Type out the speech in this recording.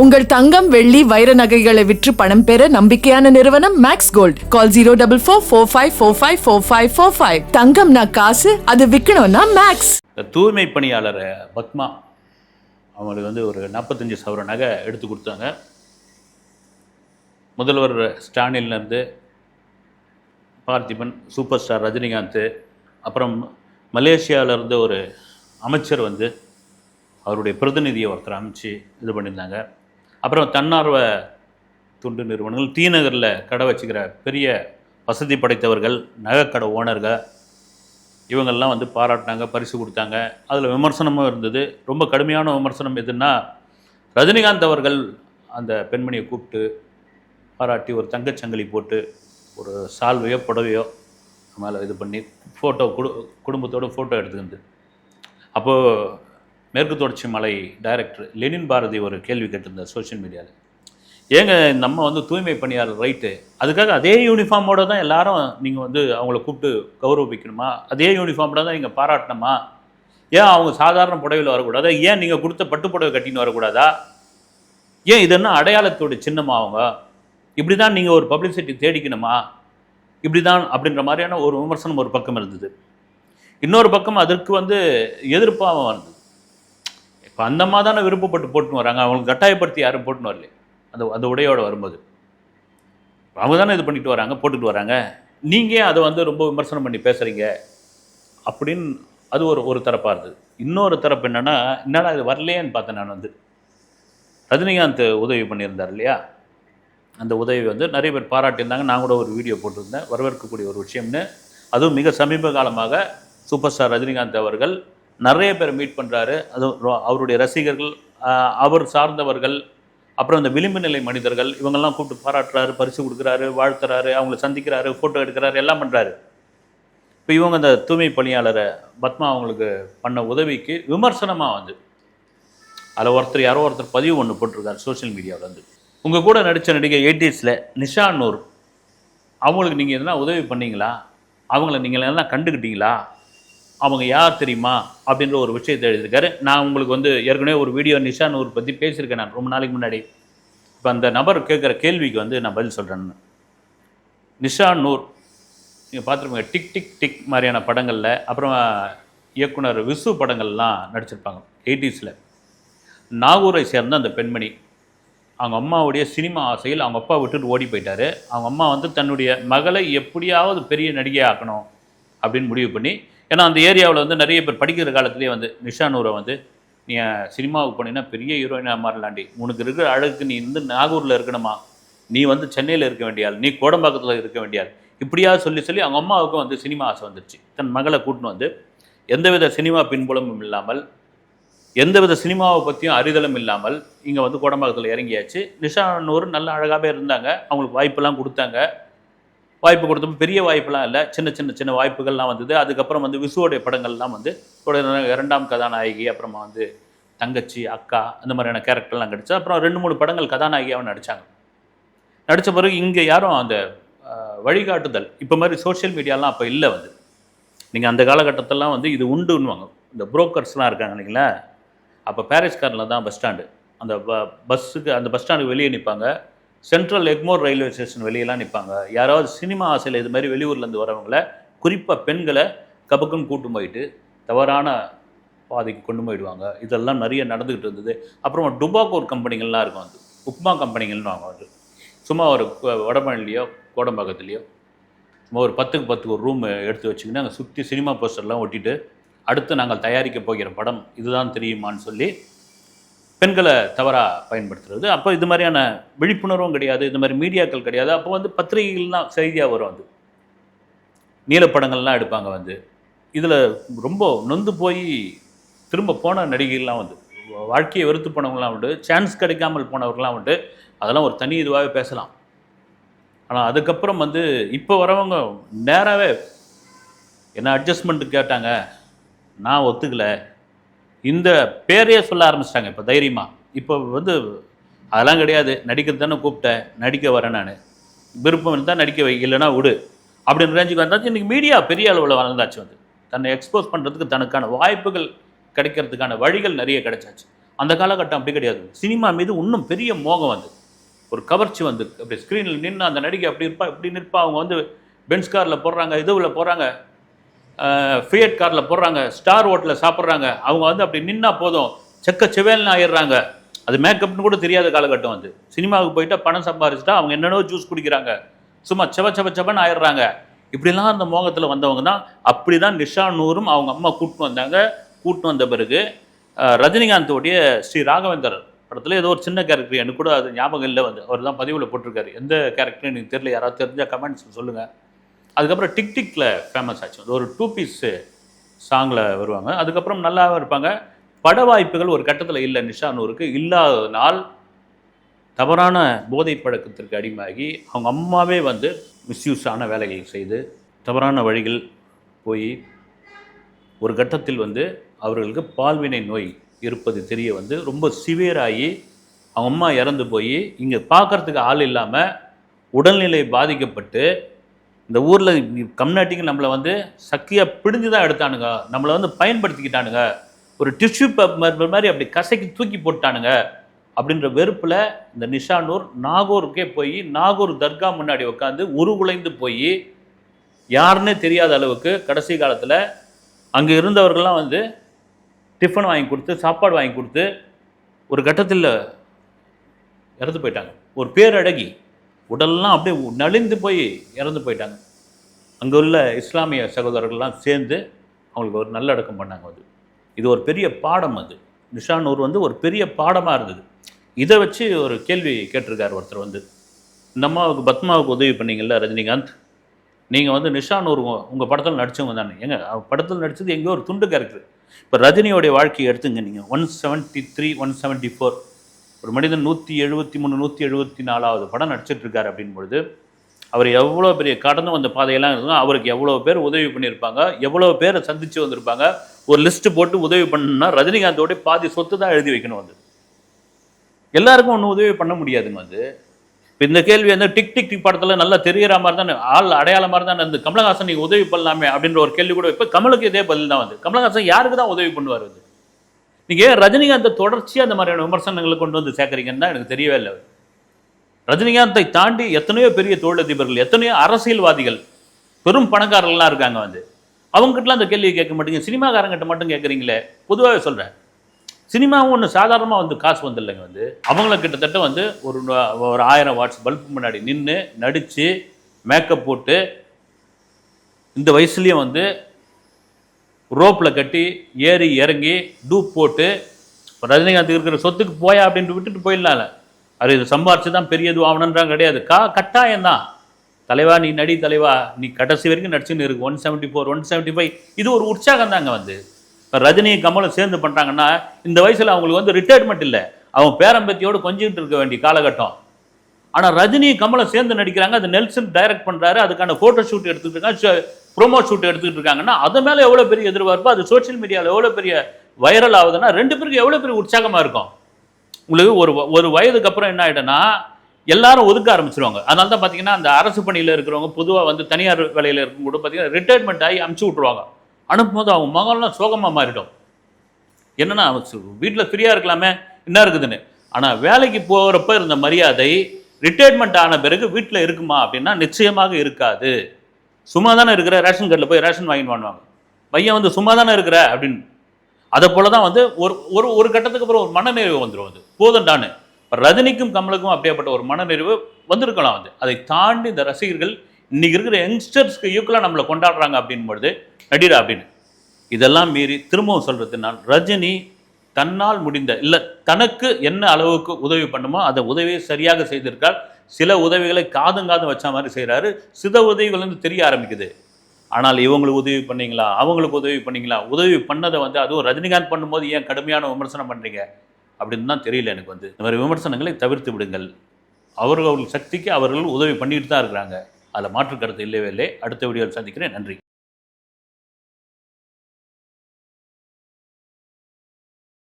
உங்கள் தங்கம் வெள்ளி வைர நகைகளை விற்று பணம் பெற நம்பிக்கையான நிறுவனம் மேக்ஸ் கோல்ட். கால் 04454545545. தங்கம்னா காசு, அது விற்கணும்னா மேக்ஸ். தூய்மை பணியாளர் பத்மா அவங்களுக்கு வந்து ஒரு 45 சவர நகை எடுத்து கொடுத்தாங்க. முதல்வர் ஸ்டாலின்லேருந்து பார்த்திபன், சூப்பர் ஸ்டார் ரஜினிகாந்த், அப்புறம் மலேசியாவிலேருந்து ஒரு அமைச்சர் வந்து அவருடைய பிரதிநிதியை ஒருத்தர் அமைச்சு இது பண்ணியிருந்தாங்க. அப்புறம் தன்னார்வ தொண்டு நிறுவனங்கள், டி நகரில் கடை வச்சுக்கிற பெரிய வசதி படைத்தவர்கள், நகைக்கடை ஓனர்கள், இவங்கெல்லாம் வந்து பாராட்டினாங்க, பரிசு கொடுத்தாங்க. அதில் விமர்சனமும் இருந்தது. ரொம்ப கடுமையான விமர்சனம் எதுன்னா, ரஜினிகாந்த் அவர்கள் அந்த பெண்மணியை கூப்பிட்டு பாராட்டி ஒரு தங்கச்சங்கிலி போட்டு ஒரு சால்வையோ புடவையோ மேலே இது பண்ணி ஃபோட்டோ குடும்பத்தோடு ஃபோட்டோ எடுத்துக்கிது. அப்போது மேற்கு தொடர்ச்சி மலை டைரக்டர் லெனின் பாரதி ஒரு கேள்வி கேட்டிருந்தார் சோஷியல் மீடியாவில். ஏங்க நம்ம வந்து தூய்மை பணியாளர் ரைட்டு, அதுக்காக அதே யூனிஃபார்மோடு தான் எல்லாரும் நீங்கள் வந்து அவங்கள கூப்பிட்டு கௌரவிக்கணுமா? அதே யூனிஃபார்மோட தான் நீங்கள் பாராட்டணுமா? ஏன் அவங்க சாதாரண புடவையில் வரக்கூடாதா? ஏன் நீங்கள் கொடுத்த பட்டு புடவை கட்டின்னு வரக்கூடாதா? ஏன் இது என்ன அடையாளத்தோட சின்னமா? அவங்க இப்படி தான் நீங்கள் ஒரு பப்ளிசிட்டி தேடிக்கணுமா? இப்படி தான் அப்படின்ற மாதிரியான ஒரு விமர்சனம் ஒரு பக்கம் இருந்தது. இன்னொரு பக்கம் அதற்கு வந்து எதிர்ப்பாக வந்தது. இப்போ அந்த மாதிரி தானே விருப்பப்பட்டு போட்டுன்னு வராங்க, அவங்களுக்கு கட்டாயப்படுத்தி யாரும் போட்டுன்னு வரல. அந்த உடையோடு வரும்போது அவங்க தானே இது பண்ணிட்டு வராங்க, போட்டுட்டு வராங்க. நீங்கள் அதை வந்து ரொம்ப விமர்சனம் பண்ணி பேசுகிறீங்க அப்படின்னு அது ஒரு தரப்பாக இருந்தது. இன்னொரு தரப்பு என்னென்னா இது வரலையேன்னு பார்த்தேன். நான் வந்து ரஜினிகாந்த் உதவி பண்ணியிருந்தார் இல்லையா, அந்த உதவி வந்து நிறைய பேர் பாராட்டியிருந்தாங்க. நான் கூட ஒரு வீடியோ போட்டிருந்தேன், வரவேற்கக்கூடிய ஒரு விஷயம்னு. அதுவும் மிக சமீப காலமாக சூப்பர் ஸ்டார் ரஜினிகாந்த் அவர்கள் நிறைய பேர் மீட் பண்ணுறாரு. அதுவும் அவருடைய ரசிகர்கள், அவர் சார்ந்தவர்கள், அப்புறம் இந்த விளிம்பு நிலை மனிதர்கள், இவங்கெல்லாம் கூப்பிட்டு பாராட்டுறாரு, பரிசு கொடுக்குறாரு, வாழ்த்துறாரு, அவங்கள சந்திக்கிறாரு, ஃபோட்டோ எடுக்கிறாரு, எல்லாம் பண்ணுறாரு. இப்போ இவங்க அந்த தூய்மை பணியாளரை பத்மா அவங்களுக்கு பண்ண உதவிக்கு விமர்சனமாக வந்து அதில் யாரோ ஒருத்தர் பதிவு ஒன்று போட்டிருக்காரு சோஷியல் மீடியாவில் வந்து, உங்கள் கூட நடித்த நடிகை 80s நிஷா நூர் அவங்களுக்கு நீங்கள் எதனா உதவி பண்ணீங்களா? அவங்கள நீங்கள் எல்லாம் கண்டுக்கிட்டீங்களா? அவங்க யார் தெரியுமா அப்படின்ற ஒரு விஷயத்தை எழுதியிருக்காரு. நான் உங்களுக்கு வந்து ஏற்கனவே ஒரு வீடியோ நிஷா நூர் பற்றி பேசியிருக்கேன் நான் ரொம்ப நாளைக்கு முன்னாடி. இப்போ அந்த நபர் கேட்குற கேள்விக்கு வந்து நான் பதில் சொல்கிறேன். நிஷா நூர் நீங்கள் பார்த்துருப்பீங்க, டிக் டிக் டிக் மாதிரியான படங்களில், அப்புறம் இயக்குனர் விசு படங்கள்லாம் நடிச்சிருப்பாங்க 80s. நாகூரை சேர்ந்த அந்த பெண்மணி அவங்க அம்மாவுடைய சினிமா ஆசையில் அவங்க அப்பா விட்டுட்டு ஓடி போயிட்டார். அவங்க அம்மா வந்து தன்னுடைய மகளை எப்படியாவது பெரிய நடிகை ஆக்கணும் அப்படின்னு முடிவு பண்ணி, ஏன்னா அந்த ஏரியாவில் வந்து நிறைய பேர் படிக்கிற காலத்துலேயே வந்து நிஷா நூரை வந்து நீ சினிமாவுக்கு போனீங்கன்னா பெரிய ஹீரோயினாக மாறலாண்டி, உனக்கு இருக்கிற அழகுக்கு நீ வந்து நாகூரில் இருக்கணுமா, நீ வந்து சென்னையில் இருக்க வேண்டியாள், நீ கோடம்பாக்கத்தில் இருக்க வேண்டியாள், இப்படியா சொல்லி அவங்க அம்மாவுக்கும் வந்து சினிமா ஆசை வந்துருச்சு. தன் மகளை கூட்டின்னு வந்து எந்தவித சினிமா பின்புலமும் இல்லாமல், எந்தவித சினிமாவை பற்றியும் அறிதலும் இல்லாமல் இங்கே வந்து கோடம்பாக்கத்தில் இறங்கியாச்சு. நிஷா நூர் நல்ல அழகாகவே இருந்தாங்க, அவங்களுக்கு வாய்ப்பெல்லாம் கொடுத்தாங்க. வாய்ப்பு கொடுத்தப்போ பெரிய வாய்ப்பெல்லாம் இல்லை, சின்ன வாய்ப்புகள்லாம் வந்தது. அதுக்கப்புறம் வந்து விசுவோடைய படங்கள்லாம் வந்து இரண்டாம் கதாநாயகி, அப்புறமா வந்து தங்கச்சி, அக்கா, அந்த மாதிரியான கேரக்டர்லாம் கிடச்சி அப்புறம் 2-3 படங்கள் கதாநாயகியாக நடித்தாங்க. நடித்த பிறகு இங்கே யாரும் அந்த வழிகாட்டுதல் இப்போ மாதிரி சோஷியல் மீடியாலாம் அப்போ இல்லை. வந்து நீங்கள் அந்த காலகட்டத்திலாம் வந்து இது உண்டுன்னுவாங்க. இந்த புரோக்கர்ஸ்லாம் இருக்காங்க இல்லைங்களா, அப்போ பாரிஸ்காரில் தான் பஸ் ஸ்டாண்டு, அந்த பஸ்ஸுக்கு அந்த பஸ் ஸ்டாண்டுக்கு வெளியே நிற்பாங்க. சென்ட்ரல் எக்மோர் ரயில்வே ஸ்டேஷன் வெளியெல்லாம் நிற்பாங்க. யாராவது சினிமா ஆசையில் இது மாதிரி வெளியூர்லேருந்து வரவங்களை, குறிப்பாக பெண்களை கபக்குன்னு கூட்டு போயிட்டு தவறான பாதைக்கு கொண்டு போயிடுவாங்க. இதெல்லாம் நிறைய நடந்துக்கிட்டு இருந்தது. அப்புறம் டுபாக்கூர் கம்பெனிகள்லாம் இருக்கும், வந்து உப்மா கம்பெனிகள்னு வாங்க. வந்து சும்மா ஒரு வடபழனிலையோ கோடம்பாக்கத்துலேயோ சும்மா ஒரு 10க்கு 10 ஒரு ரூம் எடுத்து வச்சுக்கின்னு அங்கே சுற்றி சினிமா போஸ்டர்லாம் ஒட்டிட்டு, அடுத்து நாங்கள் தயாரிக்க போகிற படம் இதுதான் தெரியுமான்னு சொல்லி பெண்களை தவறாக பயன்படுத்துறது. அப்போ இது மாதிரியான விழிப்புணர்வும் கிடையாது, இது மாதிரி மீடியாக்கள் கிடையாது. அப்போ வந்து பத்திரிகைகள்லாம் செய்தியாக வரும், வந்து நீலப்படங்கள்லாம் எடுப்பாங்க. வந்து இதில் ரொம்ப நொந்து போய் திரும்ப போன நடிகைகள்லாம் வந்து வாழ்க்கையை வெறுத்து போனவங்களாம் உண்டு, சான்ஸ் கிடைக்காமல் போனவர்கள்லாம் உண்டு. அதெல்லாம் ஒரு தனி இதுவாகவே பேசலாம். ஆனால் அதுக்கப்புறம் வந்து இப்போ வரவங்க நேராகவே என்ன அட்ஜஸ்ட்மெண்ட்டு கேட்டாங்க, நான் ஒத்துக்கலை, இந்த பேரையே சொல்ல ஆரம்பிச்சிட்டாங்க இப்போ தைரியமாக. இப்போ வந்து அதெல்லாம் கிடையாது, நடிக்கிறது தானே கூப்பிட்டேன், நடிக்க வரேன், நான் விருப்பம் இருந்தால் நடிக்க வை, இல்லைனா விடு அப்படின்னு ரேஞ்சுக்கு வந்தாச்சு. இன்றைக்கி மீடியா பெரிய அளவில் வளர்ந்தாச்சு. வந்து தன்னை எக்ஸ்போஸ் பண்ணுறதுக்கு தனக்கான வாய்ப்புகள் கிடைக்கிறதுக்கான வழிகள் நிறைய கிடைச்சாச்சு. அந்த காலகட்டம் அப்படி கிடையாது. சினிமா மீது இன்னும் பெரிய மோகம் வந்து ஒரு கவர்ச்சி வந்து அப்படி ஸ்க்ரீனில் நின்று அந்த நடிகை அப்படி இருப்பா இப்படி நிற்பா. அவங்க வந்து பென்ஸ் காரில் போடுறாங்க, இதுவில் போகிறாங்க, ஃபியட் காரில் போடுறாங்க, ஸ்டார் ஹோட்டலில் சாப்பிட்றாங்க. அவங்க வந்து அப்படி நின்னா போதும் செக்க செவேல்னு ஆயிடுறாங்க. அது மேக்கப்னு கூட தெரியாத காலகட்டம் வந்து. சினிமாவுக்கு போயிட்டா பணம் சம்பாரிச்சிட்டா அவங்க என்னென்னோ ஜூஸ் குடிக்கிறாங்க, சும்மா செவன்னு ஆயிடுறாங்க. இப்படிலாம் அந்த மோகத்தில் வந்தவங்க தான். அப்படி தான் நிஷா நூரும் அவங்க அம்மா கூட்டின்னு வந்தாங்க. கூட்டின்னு வந்த பிறகு ரஜினிகாந்தோடைய ஸ்ரீ ராகவேந்தர் படத்தில் ஏதோ ஒரு சின்ன கேரக்டர், எனக்கு கூட அது ஞாபகம் இல்லை வந்து. அவர் தான் பதிவில் போட்டிருக்காரு. எந்த கேரக்டர் எனக்கு தெரியல, யாராவது தெரிஞ்சால் கமெண்ட்ஸ் சொல்லுங்கள். அதுக்கப்புறம் டிக் டிக்கில் ஃபேமஸ் ஆச்சு. அது ஒரு 2 பீஸ் சாங்கில் வருவாங்க. அதுக்கப்புறம் நல்லாவும் இருப்பாங்க. பட வாய்ப்புகள் ஒரு கட்டத்தில் இல்லை நிஷா நூருக்கு. இல்லாததுனால் தவறான போதை பழக்கத்திற்கு அடிமையாகி அவங்க அம்மாவே வந்து மிஸ்யூஸ் ஆன வேலைகள் செய்து தவறான வழிகள் போய் ஒரு கட்டத்தில் வந்து அவர்களுக்கு பால்வினை நோய் இருப்பது தெரிய வந்து ரொம்ப சிவியராகி அவங்க அம்மா இறந்து போய் இங்கே பார்க்குறதுக்கு ஆள் இல்லாமல் உடல்நிலை பாதிக்கப்பட்டு இந்த ஊரில் கம்யூனிட்டிங்க நம்மளை வந்து சக்கியாக பிடிஞ்சு தான் எடுத்தானுங்க, நம்மளை வந்து பயன்படுத்திக்கிட்டானுங்க, ஒரு டிஷ்யூ பேப்பர் மாதிரி அப்படி கசைக்கு தூக்கி போட்டானுங்க அப்படின்ற வெறுப்பில் இந்த நிஷா நூர் நாகூருக்கே போய் நாகூர் தர்கா முன்னாடி உட்காந்து உருகுலைந்து போய் யாருன்னே தெரியாத அளவுக்கு கடைசி காலத்தில் அங்கே இருந்தவர்கள்லாம் வந்து டிஃபன் வாங்கி கொடுத்து சாப்பாடு வாங்கி கொடுத்து ஒரு கட்டத்தில் இறந்து போயிட்டாங்க. ஒரு பேரழகி உடல்லாம் அப்படியே நலிந்து போய் இறந்து போயிட்டாங்க. அங்கே உள்ள இஸ்லாமிய சகோதரர்கள்லாம் சேர்ந்து அவங்களுக்கு ஒரு நல்லடக்கம் பண்ணாங்க. அது இது ஒரு பெரிய பாடம். அது நிஷா நூர் வந்து ஒரு பெரிய பாடமாக இருந்தது. இதை வச்சு ஒரு கேள்வி கேட்டிருக்கார் ஒருத்தர் வந்து, இந்த அம்மாவுக்கு பத்மாவுக்கு உதவி பண்ணீங்கல்ல ரஜினிகாந்த், நீங்கள் வந்து நிஷா நூர் உங்கள் படத்தில் நடித்தவங்க தானே, எங்க படத்தில் நடித்தது எங்கேயோ ஒரு துண்டு கேரக்டர். இப்போ ரஜினியோடைய வாழ்க்கையை எடுத்துங்க நீங்கள். 173 174 ஒரு மனிதன் 173 174வது படம் நடிச்சிட்ருக்காரு அப்படின்பொழுது அவர் எவ்வளோ பெரிய கடந்து வந்த பாதையெல்லாம் இருந்தால் அவருக்கு எவ்வளோ பேர் உதவி பண்ணியிருப்பாங்க, எவ்வளோ பேரை சந்தித்து வந்திருப்பாங்க. ஒரு லிஸ்ட்டு போட்டு உதவி பண்ணணும்னா ரஜினிகாந்தோடைய பாதி சொத்து தான் எழுதி வைக்கணும். வந்து எல்லாருக்கும் ஒன்றும் உதவி பண்ண முடியாதுங்க. வந்து இப்போ இந்த கேள்வி வந்து டிக் டிக் டிக் படத்தில் நல்லா தெரிகிற மாதிரி தான் ஆள் அடையாள மாதிரி தான் இந்த கமலஹாசன் நீங்கள் உதவி பண்ணலாமே அப்படின்ற ஒரு கேள்வி கூட இப்போ கமலுக்கு இதே பதில் தான். வந்து கமலஹாசன் யாருக்கு தான் உதவி பண்ணுவார்? வந்து நீங்கள் ரஜினிகாந்தை தொடர்ச்சியாக அந்த மாதிரியான விமர்சனங்களை கொண்டு வந்து சேர்க்குறீங்கன்னு தான் எனக்கு தெரியவே இல்லை. ரஜினிகாந்தை தாண்டி எத்தனையோ பெரிய தொழிலதிபர்கள், எத்தனையோ அரசியல்வாதிகள், பெரும் பணக்காரர்கள்லாம் இருக்காங்க. வந்து அவங்ககிட்டலாம் அந்த கேள்வியை கேட்க மாட்டீங்க, சினிமாக்காரங்கிட்ட மட்டும் கேட்குறீங்களே. பொதுவாகவே சொல்கிறேன், சினிமாவும் ஒன்று சாதாரணமாக வந்து காசு வந்துடலைங்க. வந்து அவங்கள கிட்டத்தட்ட வந்து ஒரு 1000 வாட்ஸ் பல்பு முன்னாடி நின்று நடித்து மேக்கப் போட்டு இந்த வயசுலேயும் வந்து ரோப்பில் கட்டி ஏறி இறங்கி டூப் போட்டு ரஜினிகாந்த் இருக்கிற சொத்துக்கு போயா அப்படின்ட்டு விட்டுட்டு போயிடலாம்ல. அது இது சம்பாரிச்சு தான் பெரிய இது ஆகணுன்றாங்க கிடையாது. கட்டாயம்தான். தலைவா நீ நடி, தலைவா நீ கடைசி வரைக்கும் நடிச்சுன்னு இருக்கு. 174 175 இது ஒரு உற்சாகம் தாங்க. வந்து இப்போ ரஜினி கமலும் சேர்ந்து பண்ணுறாங்கன்னா இந்த வயசில் அவங்களுக்கு வந்து ரிட்டையர்மெண்ட் இல்லை, அவங்க பேரம்பத்தியோடு கொஞ்சிக்கிட்டு இருக்க வேண்டிய காலகட்டம். ஆனால் ரஜினி கமலும் சேர்ந்து நடிக்கிறாங்க. அது நெல்சன் டைரக்ட் பண்ணுறாரு, அதுக்கான ஃபோட்டோ ஷூட் எடுத்துக்கிட்டு இருக்காங்க, ப்ரோமோ ஷூட் எடுத்துக்கிட்டு இருக்காங்கன்னா அது மேலே எவ்வளோ பெரிய எதிர்பார்ப்பு, அது சோஷியல் மீடியாவில் எவ்வளோ பெரிய வைரல் ஆகுதுன்னா 2 பேருக்கு எவ்வளோ பெரிய உற்சாகமாக இருக்கும். உங்களுக்கு ஒரு வயதுக்கு அப்புறம் என்ன ஆகிடும்னா எல்லாரும் ஒதுக்க ஆரம்பிச்சிருவாங்க. அதனால தான் பார்த்தீங்கன்னா அந்த அரசு பணியில் இருக்கிறவங்க பொதுவாக வந்து தனியார் வேலையில் இருக்கும் கூட பார்த்தீங்கன்னா ரிட்டையர்மெண்ட் ஆகி அமுச்சு விட்ருவாங்க. அனுப்பும்போது அவங்க மகள்லாம் சோகமாக மாறிடும். என்னன்னா வீட்டில் ஃப்ரீயாக இருக்கலாமே என்ன இருக்குதுன்னு. ஆனால் வேலைக்கு போகிறப்ப இருந்த மரியாதை ரிட்டையர்மெண்ட் ஆன பிறகு வீட்டில் இருக்குமா அப்படின்னா நிச்சயமாக இருக்காது. சும்மா தானே இருக்கிற, ரேஷன் கார்டில் போய் ரேஷன் வாங்கிட்டு வாங்குவாங்க. பையன் வந்து சும்மா தானே இருக்கிற அப்படின்னு. அதை போல தான் வந்து ஒரு கட்டத்துக்கு அப்புறம் ஒரு மனநிறைவு வந்துடும். அது போதண்டான்னு ரஜினிக்கும் கமலுக்கும் அப்படியேப்பட்ட ஒரு மனநிறைவு வந்திருக்கலாம். வந்து அதை தாண்டி இந்த ரசிகர்கள் இன்னைக்கு இருக்கிற யங்ஸ்டர்ஸ்க்கு ஈக்குவலாக நம்மளை கொண்டாடுறாங்க அப்படின்பொழுது நடிடா அப்படின்னு. இதெல்லாம் மீறி திரும்பவும் சொல்கிறது, நான் ரஜினி தன்னால் முடிந்த இல்லை தனக்கு என்ன அளவுக்கு உதவி பண்ணுமோ அதை உதவியை சரியாக செய்திருக்கார். சில உதவிகளை காதும் வச்ச மாதிரி செய்கிறாரு. சில உதவிகள் வந்து தெரிய ஆரம்பிக்குது. ஆனால் இவங்களுக்கு உதவி பண்ணீங்களா, அவங்களுக்கு உதவி பண்ணீங்களா, உதவி பண்ணதை வந்து அதுவும் ரஜினிகாந்த் பண்ணும்போது ஏன் கடுமையான விமர்சனம் பண்ணுறீங்க அப்படின்னு தான் தெரியல எனக்கு. வந்து இந்த மாதிரி விமர்சனங்களை தவிர்த்து விடுங்கள். அவர்கள் சக்திக்கு அவர்கள் உதவி பண்ணிட்டு தான் இருக்கிறாங்க. அதில் மாற்று கருத்து இல்லவே இல்லை. அடுத்த வீடியோவில் சந்திக்கிறேன். நன்றி.